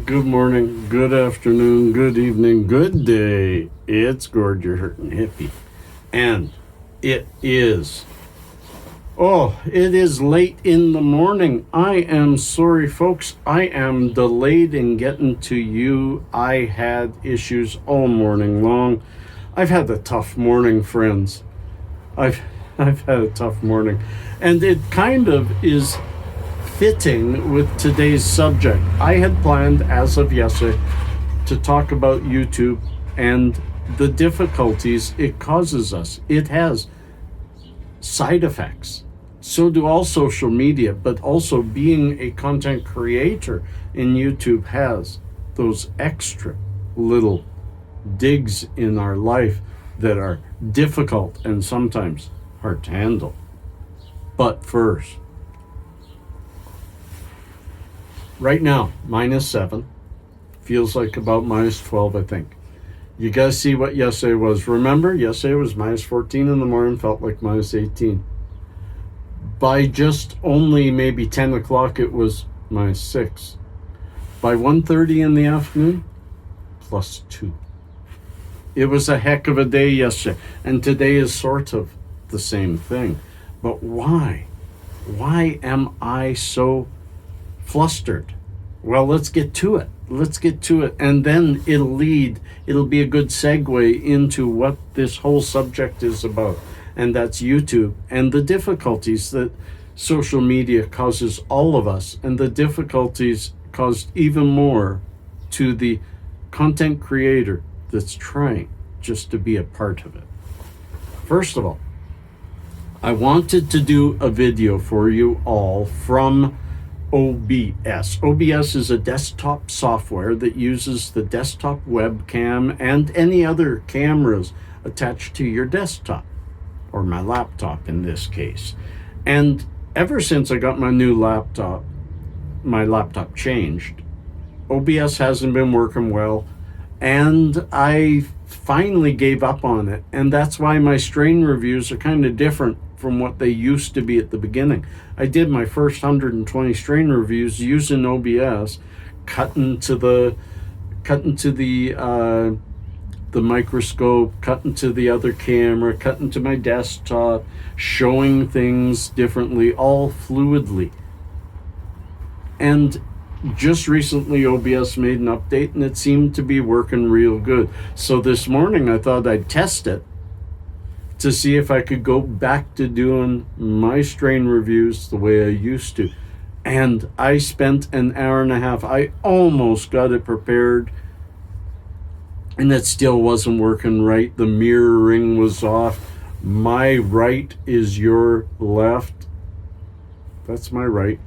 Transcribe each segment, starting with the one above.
Good morning, good afternoon, good evening, good day. It's Gord, your hurtin' hippie. And it is late in the morning. I am sorry, folks. I am delayed in getting to you. I had issues all morning long. I've had a tough morning, friends. I've had a tough morning. And it kind of is fitting with today's subject. I had planned, as of yesterday, to talk about YouTube and the difficulties it causes us. It has side effects. So do all social media, but also being a content creator in YouTube has those extra little digs in our life that are difficult and sometimes hard to handle. But first, right now, -7. Feels like about -12, I think. You guys see what yesterday was. Remember, yesterday was -14 in the morning, felt like -18. By just only maybe 10 o'clock, it was -6. By 1:30 in the afternoon, +2. It was a heck of a day yesterday, and today is sort of the same thing. But why? Why am I so flustered? Well, let's get to it. And then it'll be a good segue into what this whole subject is about. And that's YouTube and the difficulties that social media causes all of us, and the difficulties caused even more to the content creator that's trying just to be a part of it. First of all, I wanted to do a video for you all from OBS. OBS is a desktop software that uses the desktop webcam and any other cameras attached to your desktop, or my laptop in this case. And ever since I got my laptop changed, OBS hasn't been working well, and I finally gave up on it. And that's why my strain reviews are kind of different from what they used to be at the beginning. I did my first 120 strain reviews using OBS, cutting to the microscope, cutting to the other camera, cutting to my desktop, showing things differently, all fluidly. And just recently OBS made an update and it seemed to be working real good. So this morning I thought I'd test it to see if I could go back to doing my strain reviews the way I used to. And I spent an hour and a half. I almost got it prepared, and it still wasn't working right. The mirroring was off. My right is your left. That's my right.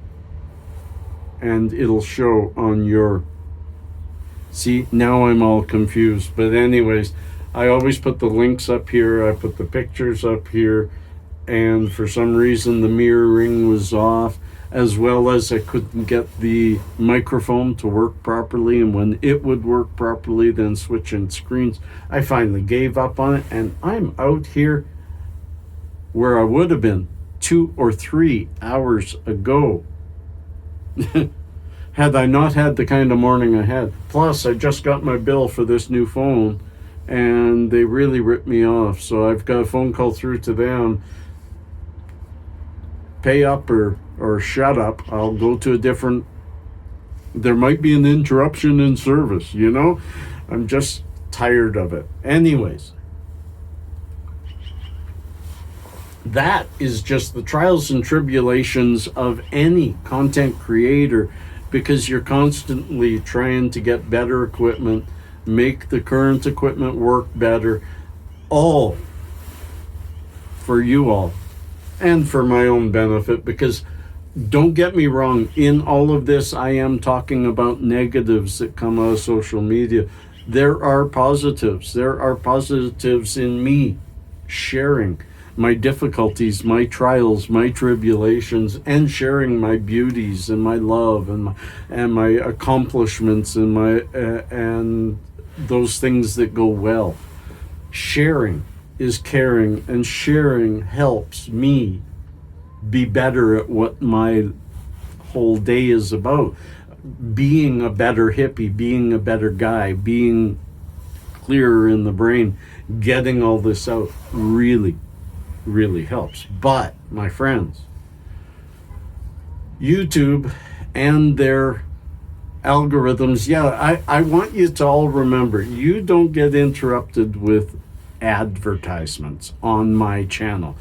And it'll show on your... See, now I'm all confused. But anyways, I always put the links up here, I put the pictures up here, and for some reason the mirroring was off, as well as I couldn't get the microphone to work properly, and when it would work properly, then switching screens. I finally gave up on it, and I'm out here where I would have been 2 or 3 hours ago had I not had the kind of morning I had. Plus, I just got my bill for this new phone, and they really ripped me off. So I've got a phone call through to them. Pay up or shut up. I'll go to a different... There might be an interruption in service, you know? I'm just tired of it. Anyways, that is just the trials and tribulations of any content creator, because you're constantly trying to get better equipment, make the current equipment work better, all for you all and for my own benefit. Because don't get me wrong, in all of this I am talking about negatives that come out of social media. There are positives in me sharing my difficulties, my trials, my tribulations, and sharing my beauties and my love and my accomplishments and my and those things that go well. Sharing is caring, and sharing helps me be better at what my whole day is about. being a better hippie, being a better guy, being clearer in the brain, getting all this out really, really helps. But, my friends, YouTube and their algorithms, I want you to all remember, you don't get interrupted with advertisements on my channel.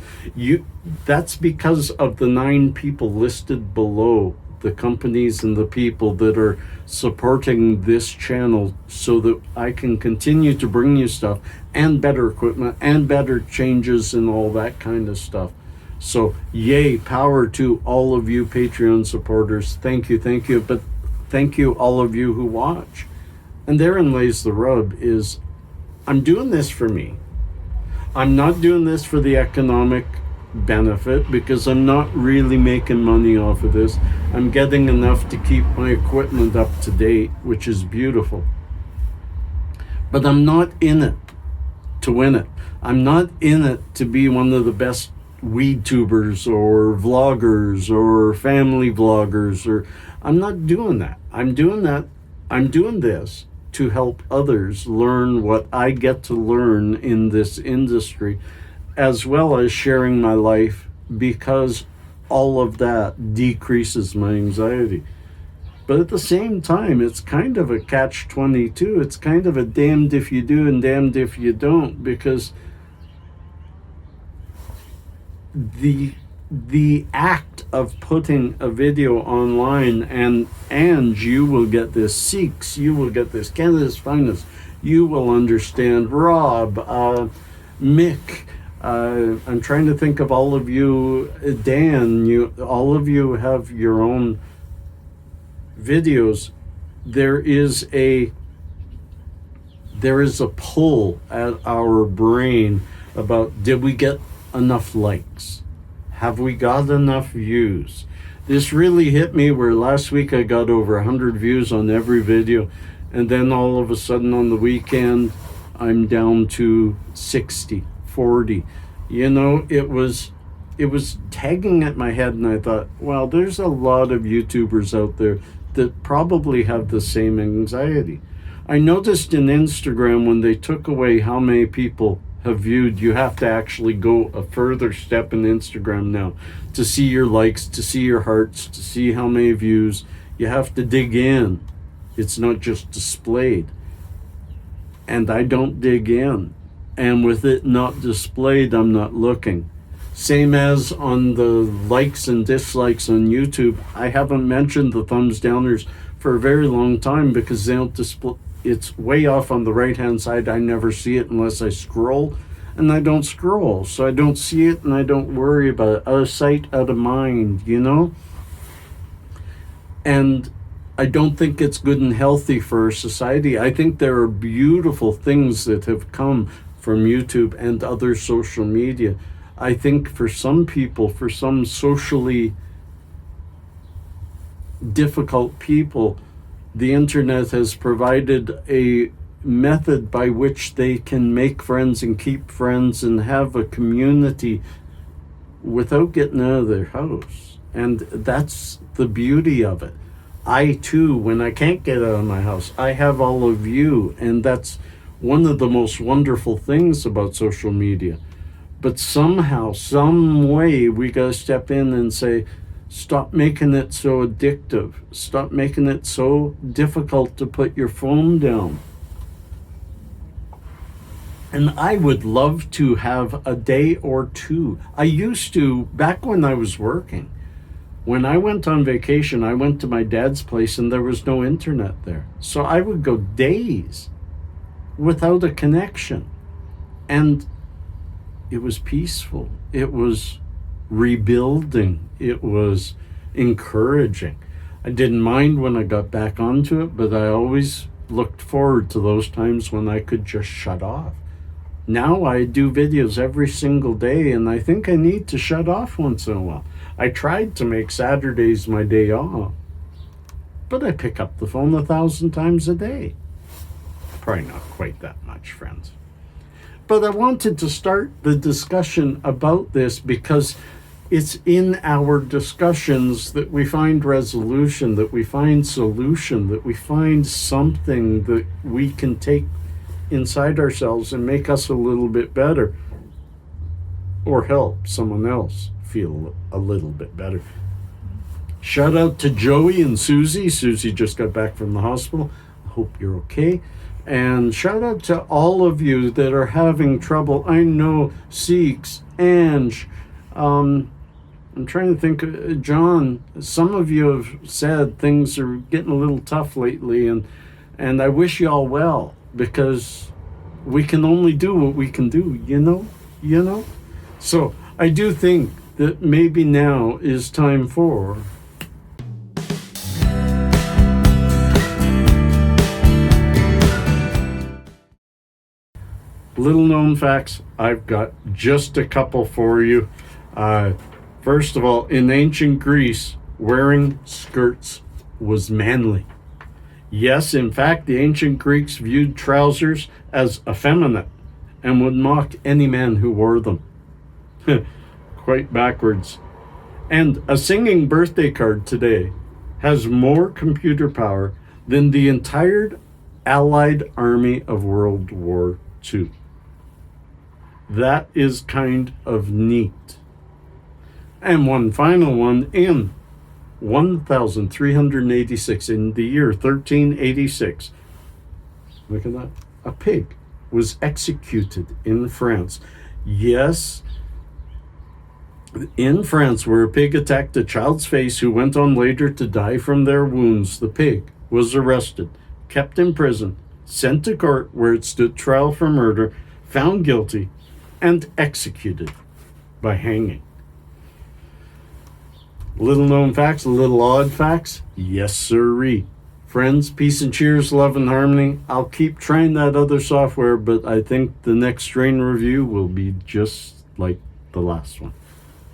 That's because of the 9 people listed below, the companies and the people that are supporting this channel, so that I can continue to bring you stuff and better equipment and better changes and all that kind of stuff. So yay, power to all of you Patreon supporters. Thank you. But thank you all of you who watch. And therein lays the rub, is I'm doing this for me. I'm not doing this for the economic benefit, because I'm not really making money off of this. I'm getting enough to keep my equipment up to date, which is beautiful. But I'm not in it to win it. I'm not in it to be one of the best weed tubers or vloggers or family vloggers, or I'm not doing that. I'm doing this to help others learn what I get to learn in this industry, as well as sharing my life, because all of that decreases my anxiety. But at the same time, it's kind of a catch-22. It's kind of a damned if you do and damned if you don't, because the act of putting a video online, and you will get this Sikhs, you will get this Cannadis Finest, you will understand Rob, Mick, I'm trying to think of all of you, Dan, all of you have your own videos. There is a pull at our brain about, did we get enough likes? Have we got enough views? This really hit me where last week I got over 100 views on every video, and then all of a sudden on the weekend I'm down to 60, 40. It was tagging at my head, and I thought, well, there's a lot of YouTubers out there that probably have the same anxiety. I noticed in Instagram, when they took away how many people have viewed, you have to actually go a further step in Instagram now to see your likes, to see your hearts, to see how many views. You have to dig in. It's not just displayed. And I don't dig in. And with it not displayed, I'm not looking. Same as on the likes and dislikes on YouTube. I haven't mentioned the thumbs downers for a very long time, because they don't display. It's way off on the right hand side. I never see it unless I scroll, and I don't scroll, so I don't see it and I don't worry about it. Out of sight, out of mind, And I don't think it's good and healthy for our society. I think there are beautiful things that have come from YouTube and other social media. I think for some people, for some socially difficult people, the internet has provided a method by which they can make friends and keep friends and have a community without getting out of their house. And that's the beauty of it. I too, when I can't get out of my house, I have all of you, and that's one of the most wonderful things about social media. But somehow, some way, we gotta step in and say, stop making it so addictive. Stop making it so difficult to put your phone down. And I would love to have a day or two. I used to, back when I was working, when I went on vacation, I went to my dad's place and there was no internet there. So I would go days without a connection. And it was peaceful. It was rebuilding. It was encouraging. I didn't mind when I got back onto it, but I always looked forward to those times when I could just shut off. Now I do videos every single day, and I think I need to shut off once in a while. I tried to make Saturdays my day off, but I pick up the phone 1,000 times a day. Probably not quite that much, friends. But I wanted to start the discussion about this because It's in our discussions that we find resolution, that we find solution, that we find something that we can take inside ourselves and make us a little bit better, or help someone else feel a little bit better. Shout out to Joey and Susie. Susie just got back from the hospital. I hope you're okay. And shout out to all of you that are having trouble. I know Seeks, Ange, I'm trying to think, John, some of you have said things are getting a little tough lately, and I wish you all well, because we can only do what we can do, you know? So I do think that maybe now is time for little known facts. I've got just a couple for you. First of all, in ancient Greece, wearing skirts was manly. Yes, in fact, the ancient Greeks viewed trousers as effeminate and would mock any man who wore them. Quite backwards. And a singing birthday card today has more computer power than the entire Allied army of World War II. That is kind of neat. And one final one, in 1386, in the year 1386, look at that, a pig was executed in France. Yes, in France, where a pig attacked a child's face who went on later to die from their wounds, the pig was arrested, kept in prison, sent to court where it stood trial for murder, found guilty, and executed by hanging. Little known facts, little odd facts. Yes, sirree. Friends, peace and cheers, love and harmony. I'll keep trying that other software, but I think the next strain review will be just like the last one.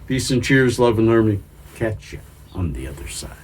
Peace and cheers, love and harmony. Catch you on the other side.